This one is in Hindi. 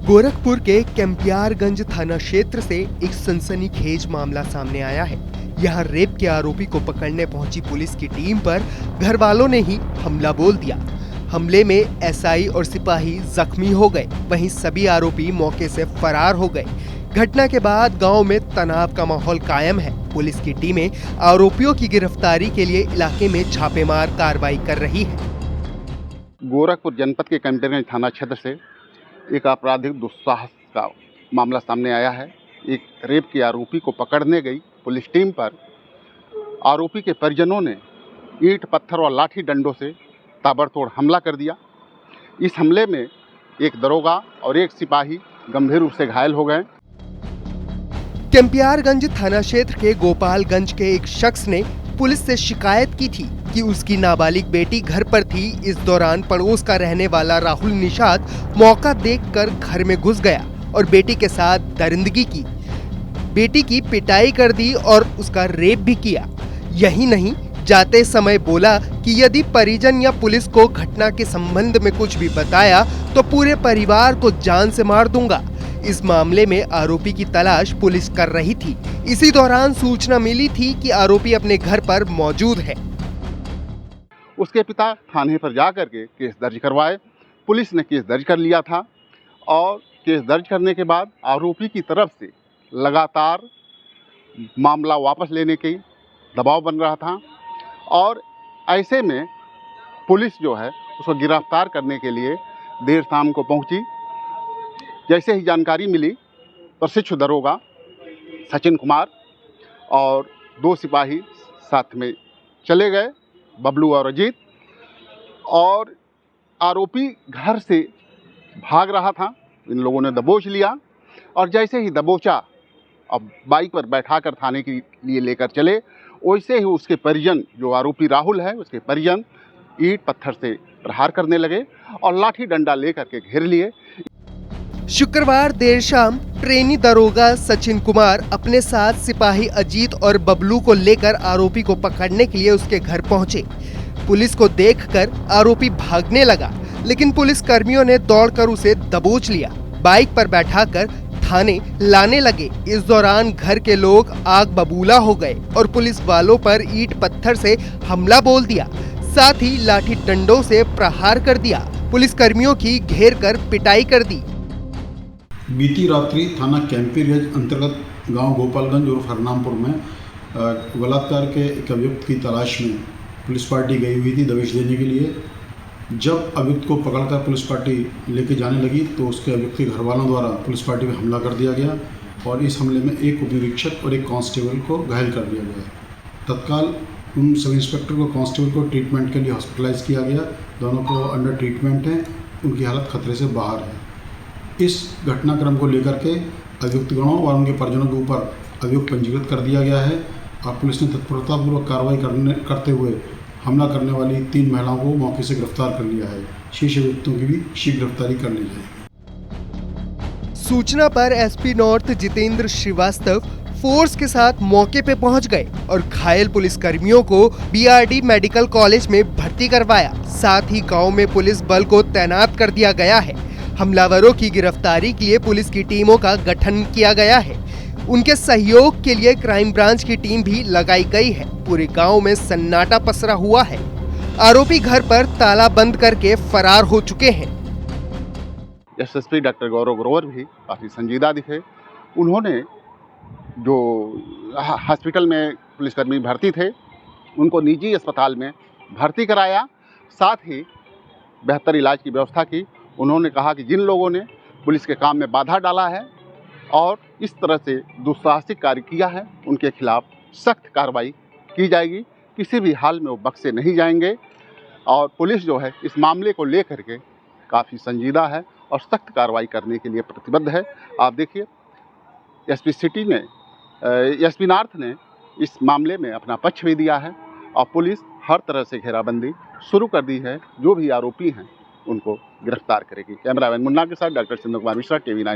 गोरखपुर के कैंपियारगंज थाना क्षेत्र से एक सनसनीखेज मामला सामने आया है। यहाँ रेप के आरोपी को पकड़ने पहुंची पुलिस की टीम पर घर वालों ने ही हमला बोल दिया। हमले में एसआई और सिपाही जख्मी हो गए, वहीं सभी आरोपी मौके से फरार हो गए। घटना के बाद गांव में तनाव का माहौल कायम है। पुलिस की टीमें आरोपियों की गिरफ्तारी के लिए इलाके में छापेमार कार्रवाई कर रही है। गोरखपुर जनपद के कैंपियारगंज थाना क्षेत्र से एक आपराधिक दुस्साहस का मामला सामने आया है। एक रेप के आरोपी को पकड़ने गई पुलिस टीम पर आरोपी के परिजनों ने ईंट पत्थर और लाठी डंडों से ताबड़तोड़ हमला कर दिया। इस हमले में एक दरोगा और एक सिपाही गंभीर रूप से घायल हो गए। कैंपियारगंज थाना क्षेत्र के गोपालगंज के एक शख्स ने पुलिस से शिकायत की थी कि उसकी नाबालिग बेटी घर पर थी। इस दौरान पड़ोस का रहने वाला राहुल निषाद मौका देखकर घर में घुस गया और बेटी के साथ दरिंदगी की। बेटी की पिटाई कर दी और उसका रेप भी किया। यही नहीं, जाते समय बोला कि यदि परिजन या पुलिस को घटना के संबंध में कुछ भी बताया तो पूरे परिवार को जान से मार दूंगा। इस मामले में आरोपी की तलाश पुलिस कर रही थी। इसी दौरान सूचना मिली थी कि आरोपी अपने घर पर मौजूद है। उसके पिता थाने पर जाकर के केस दर्ज करवाए। पुलिस ने केस दर्ज कर लिया था और केस दर्ज करने के बाद आरोपी की तरफ से लगातार मामला वापस लेने की दबाव बन रहा था और ऐसे में पुलिस जो है उसको गिरफ्तार करने के लिए देर शाम को पहुंची। जैसे ही जानकारी मिली, प्रशिक्षु दरोगा सचिन कुमार और दो सिपाही साथ में चले गए, बबलू और अजीत, और आरोपी घर से भाग रहा था। इन लोगों ने दबोच लिया और जैसे ही दबोचा, अब बाइक पर बैठाकर थाने के लिए लेकर चले, वैसे ही उसके परिजन, जो आरोपी राहुल है, उसके परिजन ईंट पत्थर से प्रहार करने लगे और लाठी डंडा लेकर के घेर लिए। शुक्रवार देर शाम ट्रेनी दरोगा सचिन कुमार अपने साथ सिपाही अजीत और बबलू को लेकर आरोपी को पकड़ने के लिए उसके घर पहुंचे। पुलिस को देखकर आरोपी भागने लगा, लेकिन पुलिस कर्मियों ने दौड़कर उसे दबोच लिया, बाइक पर बैठाकर थाने लाने लगे। इस दौरान घर के लोग आग बबूला हो गए और पुलिस वालों पर ईंट पत्थर से हमला बोल दिया, साथ ही लाठी डंडों से प्रहार कर दिया। पुलिस कर्मियों की घेर कर पिटाई कर दी। बीती रात्रि थाना कैंपियारगंज अंतर्गत गांव गोपालगंज और हरनामपुर में बलात्कार के एक अभियुक्त की तलाश में पुलिस पार्टी गई हुई थी दबिश देने के लिए। जब अभियुक्त को पकड़कर पुलिस पार्टी लेके जाने लगी तो उसके अभियुक्त के घर वालों द्वारा पुलिस पार्टी पर हमला कर दिया गया और इस हमले में एक उप निरीक्षक और एक कांस्टेबल को घायल कर दिया गया। तत्काल उन सब इंस्पेक्टर को, कांस्टेबल को ट्रीटमेंट के लिए हॉस्पिटलाइज किया गया। दोनों को अंडर ट्रीटमेंट है, उनकी हालत खतरे से बाहर है। इस घटनाक्रम को लेकर के अभियुक्तगणों और उनके परिजनों के ऊपर अभियोग पंजीकृत कर दिया गया है और पुलिस ने तत्परतापूर्वक कार्रवाई करते हुए हमला करने वाली 3 महिलाओं को मौके से गिरफ्तार कर लिया है। शेष अभियुक्तों की भी शीघ्र गिरफ्तारी कर ली जाएगी। सूचना पर SP north Jitendra Shrivastava force के साथ मौके पे पहुंच गए और घायल पुलिस कर्मियों को बीआरडी मेडिकल कॉलेज में भर्ती करवाया। साथ ही गांव में पुलिस बल को तैनात कर दिया गया है। हमलावरों की गिरफ्तारी के लिए पुलिस की टीमों का गठन किया गया है। उनके सहयोग के लिए क्राइम ब्रांच की टीम भी लगाई गई है। पूरे गांव में सन्नाटा पसरा हुआ है। आरोपी घर पर ताला बंद करके फरार हो चुके हैं। एसएसपी डॉक्टर गौरव ग्रोवर भी काफ़ी संजीदा दिखे। उन्होंने जो हॉस्पिटल में पुलिसकर्मी भर्ती थे उनको निजी अस्पताल में भर्ती कराया, साथ ही बेहतर इलाज की व्यवस्था की। उन्होंने कहा कि जिन लोगों ने पुलिस के काम में बाधा डाला है और इस तरह से दुस्साहसिक कार्य किया है, उनके खिलाफ सख्त कार्रवाई की जाएगी। किसी भी हाल में वो बख्शे नहीं जाएंगे और पुलिस जो है इस मामले को लेकर के काफ़ी संजीदा है और सख्त कार्रवाई करने के लिए प्रतिबद्ध है। आप देखिए, एसपी सिटी ने, एसपी नॉर्थ ने इस मामले में अपना पक्ष भी दिया है और पुलिस हर तरह से घेराबंदी शुरू कर दी है। जो भी आरोपी हैं उनको गिरफ्तार करेगी। कैमरामैन मुन्ना के साथ डॉक्टर चंद्र कुमार मिश्रा, TV9।